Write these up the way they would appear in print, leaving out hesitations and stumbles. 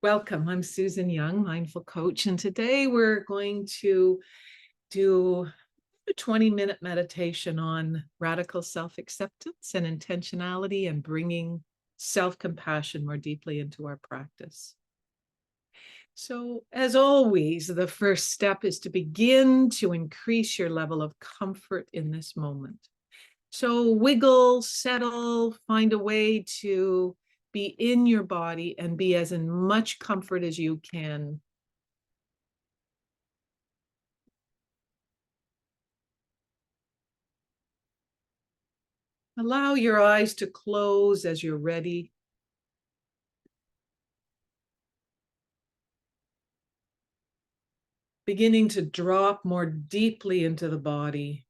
Welcome. I'm Susan Young, mindful coach, and today we're going to do a 20-minute meditation on radical self-acceptance and intentionality and bringing self-compassion more deeply into our practice. So, as always, the first step is to begin to increase your level of comfort in this moment. So wiggle, settle, find a way to be in your body and be as in much comfort as you can. Allow your eyes to close as you're ready. Beginning to drop more deeply into the body.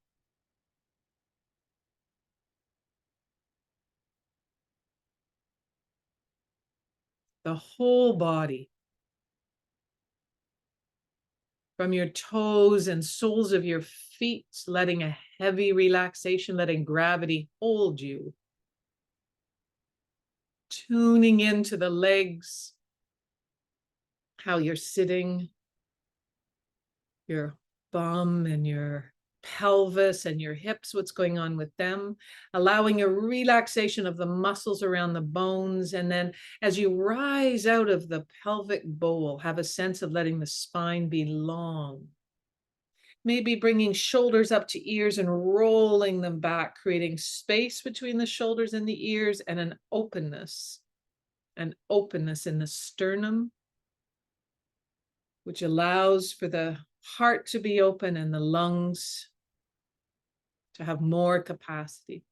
The whole body. From your toes and soles of your feet, letting a heavy relaxation, letting gravity hold you. Tuning into the legs, how you're sitting, your bum and your pelvis and your hips, what's going on with them, allowing a relaxation of the muscles around the bones. And then as you rise out of the pelvic bowl, have a sense of letting the spine be long. Maybe bringing shoulders up to ears and rolling them back, creating space between the shoulders and the ears and an openness in the sternum, which allows for the heart to be open and the lungs to have more capacity.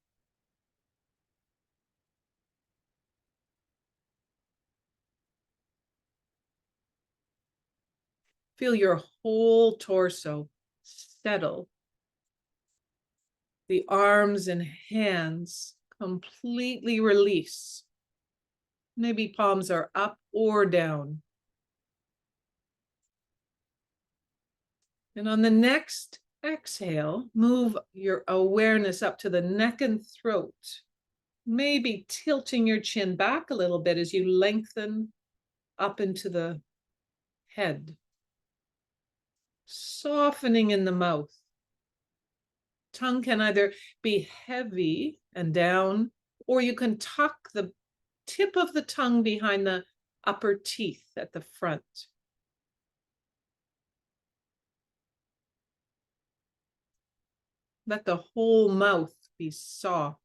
Feel your whole torso settle. The arms and hands completely release. Maybe palms are up or down. And on the next exhale, move your awareness up to the neck and throat. Maybe tilting your chin back a little bit as you lengthen up into the head. Softening in the mouth. Tongue can either be heavy and down, or you can tuck the tip of the tongue behind the upper teeth at the front. Let the whole mouth be soft.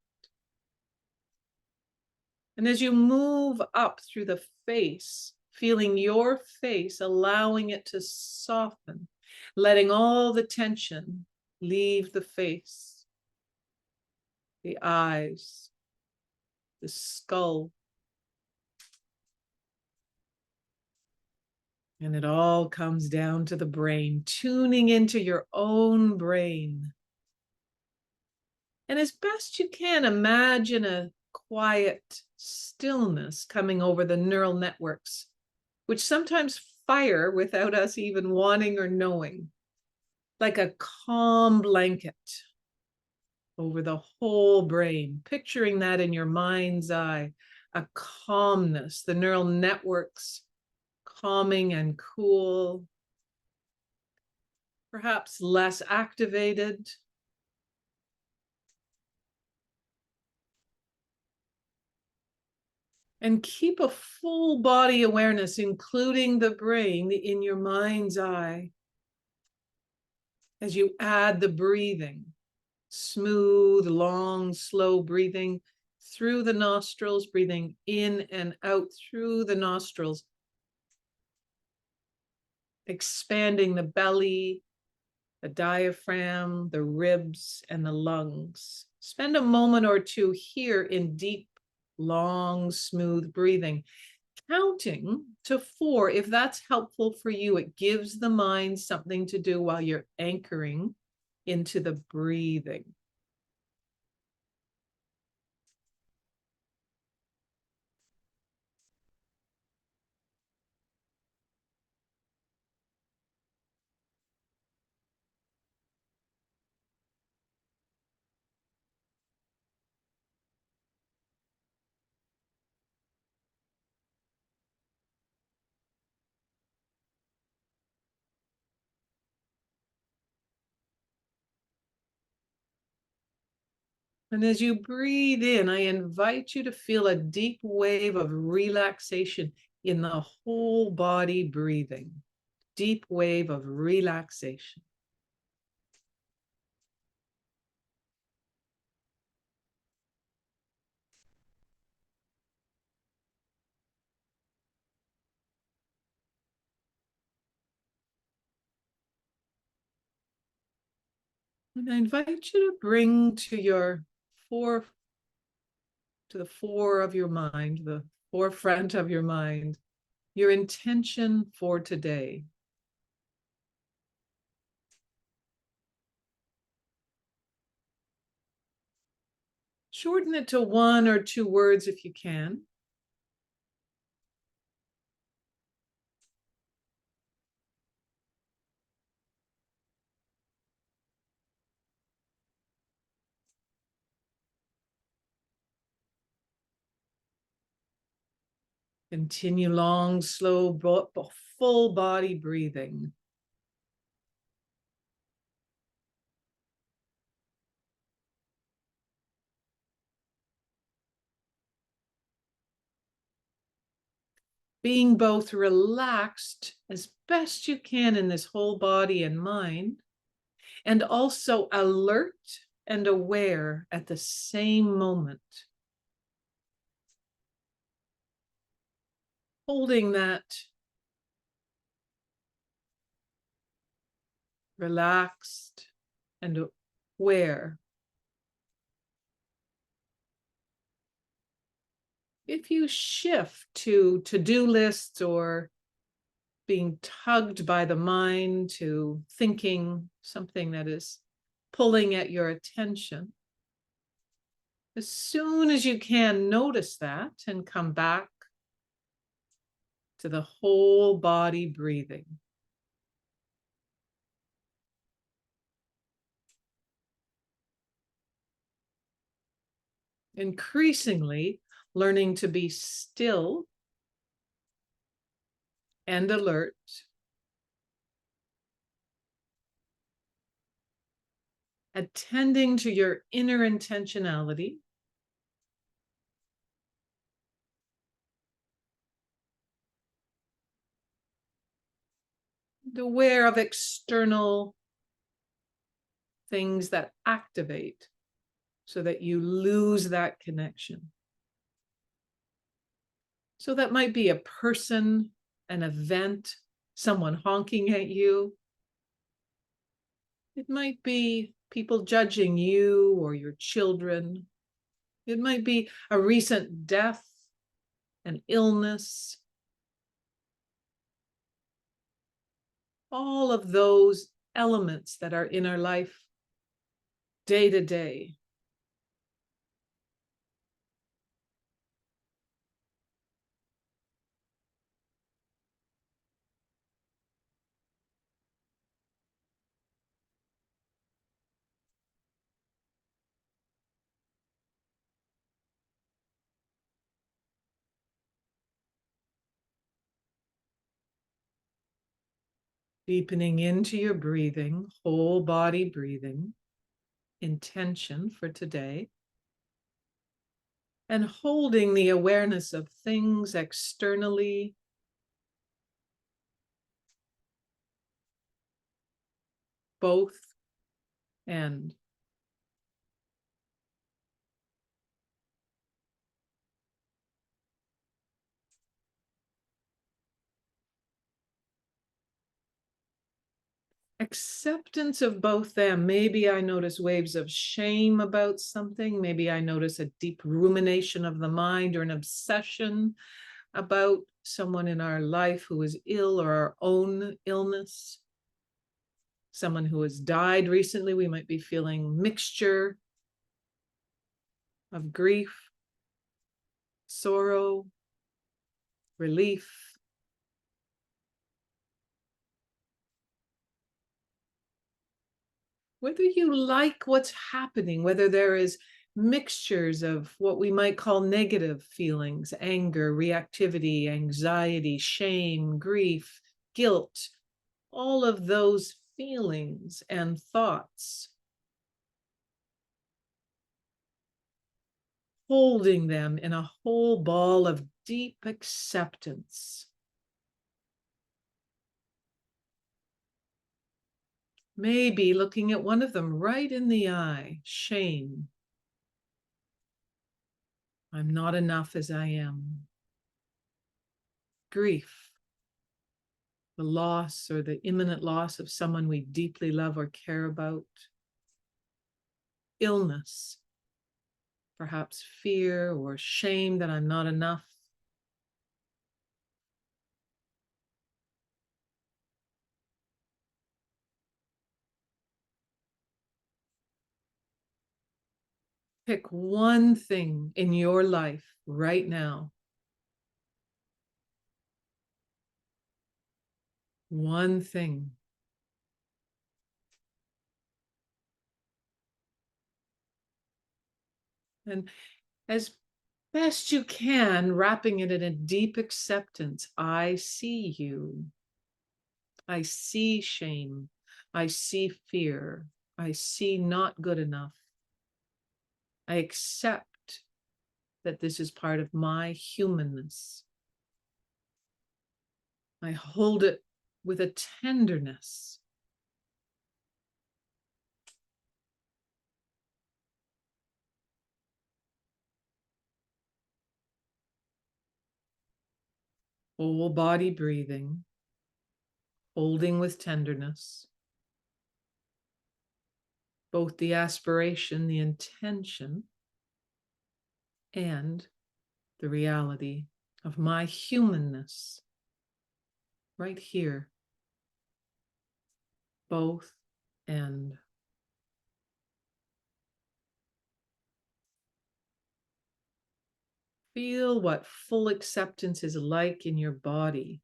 And as you move up through the face, feeling your face, allowing it to soften, letting all the tension leave the face, the eyes, the skull. And it all comes down to the brain, tuning into your own brain. And as best you can, imagine a quiet stillness coming over the neural networks, which sometimes fire without us even wanting or knowing, like a calm blanket over the whole brain, picturing that in your mind's eye, a calmness, the neural networks calming and cool, perhaps less activated. And keep a full body awareness, including the brain, in your mind's eye as you add the breathing. Smooth, long, slow breathing through the nostrils, breathing in and out through the nostrils, expanding the belly, the diaphragm, the ribs, and the lungs. Spend a moment or two here in deep, long, smooth breathing, counting to 4 if that's helpful for you. It gives the mind something to do while you're anchoring into the breathing. And as you breathe in, I invite you to feel a deep wave of relaxation in the whole body breathing. Deep wave of relaxation. And I invite you to bring to your to the fore of your mind, the forefront of your mind, your intention for today. Shorten it to 1 or 2 words if you can. Continue long, slow, full body breathing. Being both relaxed as best you can in this whole body and mind, and also alert and aware at the same moment. Holding that relaxed and aware. If you shift to to-do lists or being tugged by the mind to thinking something that is pulling at your attention, as soon as you can, notice that and come back to the whole body breathing. Increasingly learning to be still and alert, attending to your inner intentionality, and aware of external things that activate so that you lose that connection. So that might be a person, an event, someone honking at you. It might be people judging you or your children. It might be a recent death, an illness. All of those elements that are in our life day to day. Deepening into your breathing, whole body breathing, intention for today. And holding the awareness of things externally, both and. Acceptance of both them. Maybe I notice waves of shame about something. Maybe I notice a deep rumination of the mind or an obsession about someone in our life who is ill or our own illness. Someone who has died recently, we might be feeling mixture of grief, sorrow, relief. Whether you like what's happening, whether there is mixtures of what we might call negative feelings, anger, reactivity, anxiety, shame, grief, guilt, all of those feelings and thoughts. holding them in a whole ball of deep acceptance. Maybe looking at one of them right in the eye, shame. I'm not enough as I am. Grief, the loss or the imminent loss of someone we deeply love or care about. Illness, perhaps fear or shame that I'm not enough. Pick one thing in your life right now. One thing. And as best you can, wrapping it in a deep acceptance. I see you. I see shame. I see fear. I see not good enough. I accept that this is part of my humanness. I hold it with a tenderness. Whole body breathing, holding with tenderness. Both the aspiration, the intention, and the reality of my humanness right here. Both and. Feel what full acceptance is like in your body.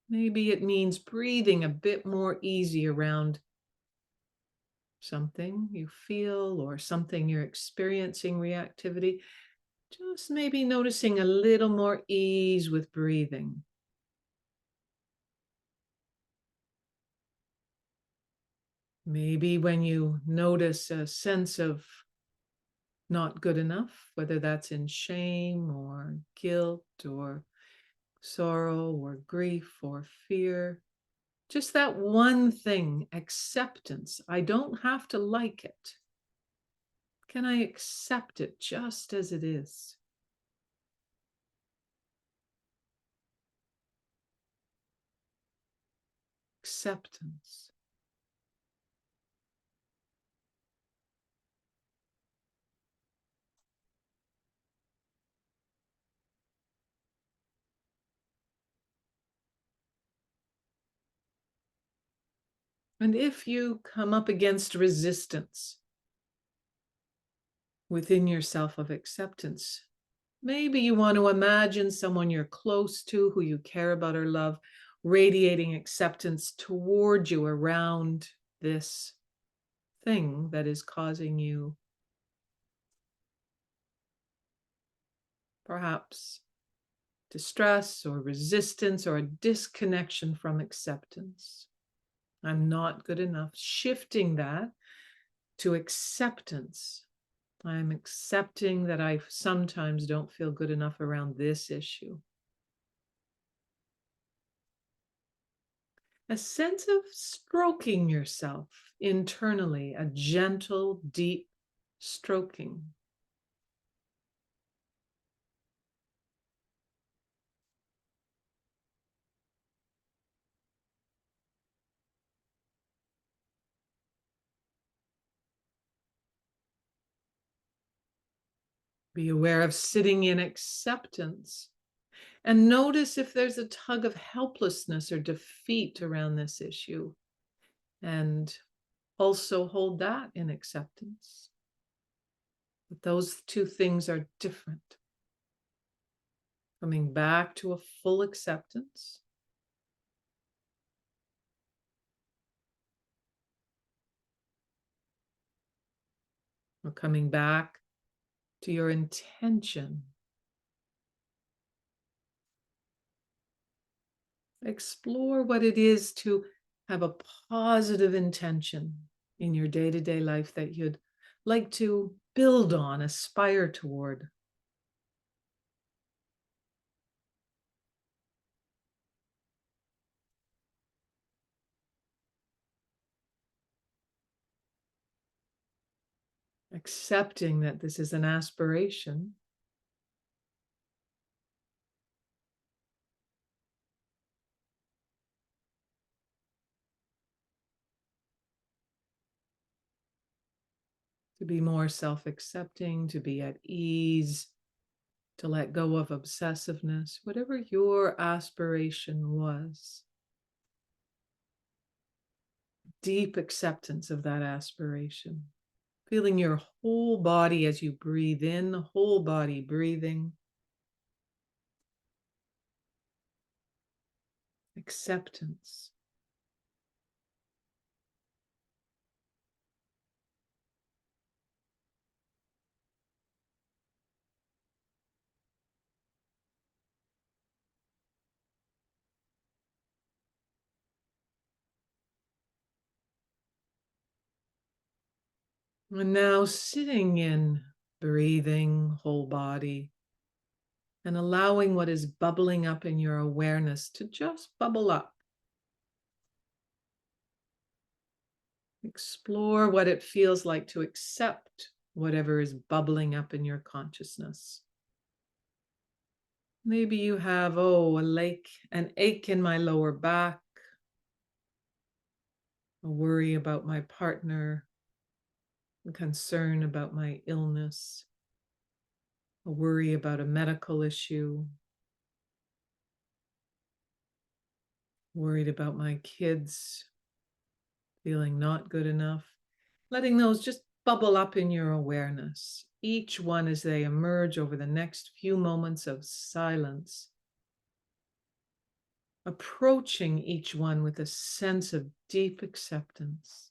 Maybe it means breathing a bit more easy around something you feel or something you're experiencing reactivity. Just maybe noticing a little more ease with breathing. Maybe when you notice a sense of not good enough, whether that's in shame or guilt or sorrow or grief or fear, just that one thing, acceptance. I don't have to like it. Can I accept it just as it is? Acceptance. And if you come up against resistance within yourself of acceptance, maybe you want to imagine someone you're close to, who you care about or love, radiating acceptance toward you around this thing that is causing you perhaps distress or resistance or a disconnection from acceptance. I'm not good enough. Shifting that to acceptance. I'm accepting that I sometimes don't feel good enough around this issue. A sense of stroking yourself internally, a gentle, deep stroking. Be aware of sitting in acceptance and notice if there's a tug of helplessness or defeat around this issue. And also hold that in acceptance. But those two things are different. Coming back to a full acceptance. Or coming back to your intention. Explore what it is to have a positive intention in your day-to-day life that you'd like to build on, aspire toward. Accepting that this is an aspiration. To be more self accepting, to be at ease, to let go of obsessiveness, whatever your aspiration was. Deep acceptance of that aspiration. Feeling your whole body as you breathe in, whole body breathing. Acceptance. And now sitting in, breathing, whole body, and allowing what is bubbling up in your awareness to just bubble up. Explore what it feels like to accept whatever is bubbling up in your consciousness. Maybe you have, an ache in my lower back, a worry about my partner, a concern about my illness, a worry about a medical issue, worried about my kids feeling not good enough. Letting those just bubble up in your awareness, each one as they emerge over the next few moments of silence. Approaching each one with a sense of deep acceptance.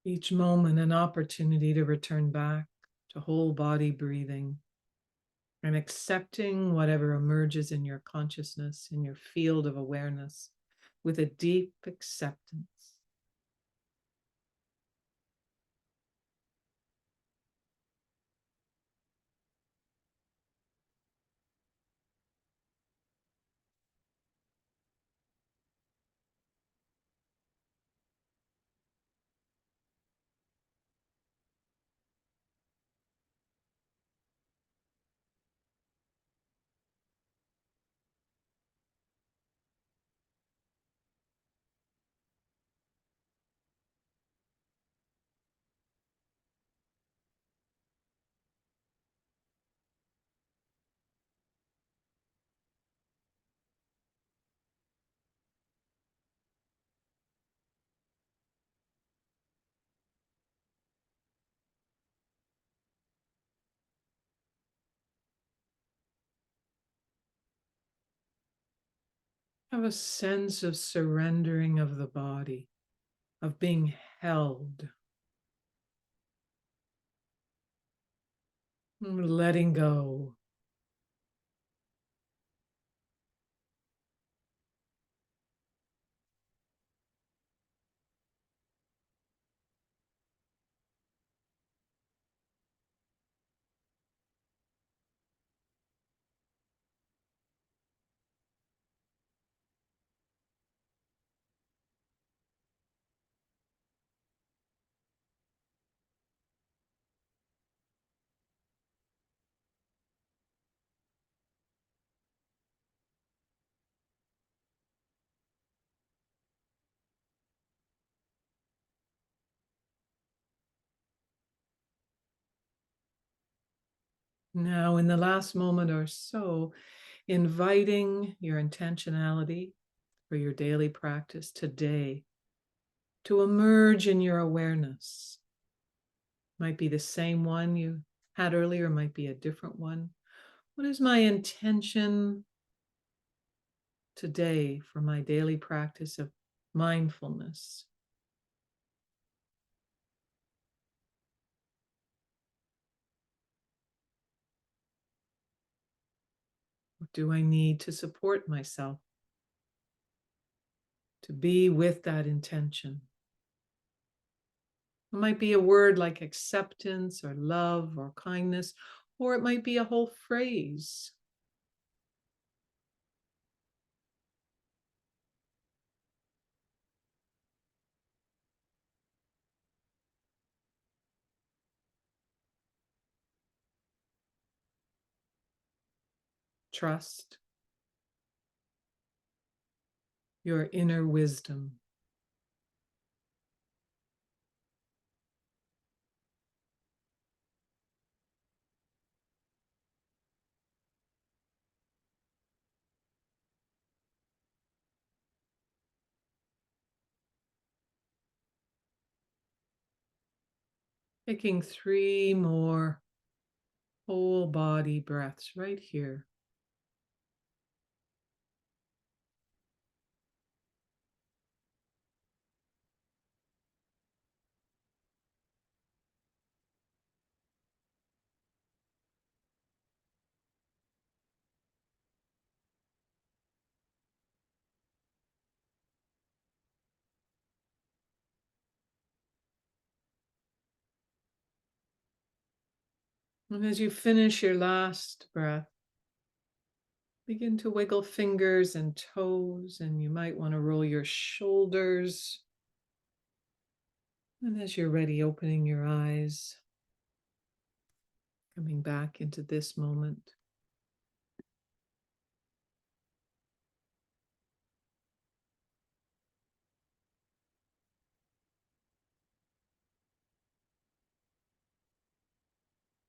Each moment an opportunity to return back to whole body breathing and accepting whatever emerges in your consciousness, in your field of awareness, with a deep acceptance. Have a sense of surrendering of the body, of being held, letting go. Now, in the last moment or so, inviting your intentionality for your daily practice today to emerge in your awareness. Might be the same one you had earlier, might be a different one. What is my intention today for my daily practice of mindfulness? What do I need to support myself to be with that intention? It might be a word like acceptance or love or kindness, or it might be a whole phrase. Trust your inner wisdom. Taking 3 more whole body breaths right here. And as you finish your last breath, begin to wiggle fingers and toes, and you might want to roll your shoulders. And as you're ready, opening your eyes, coming back into this moment.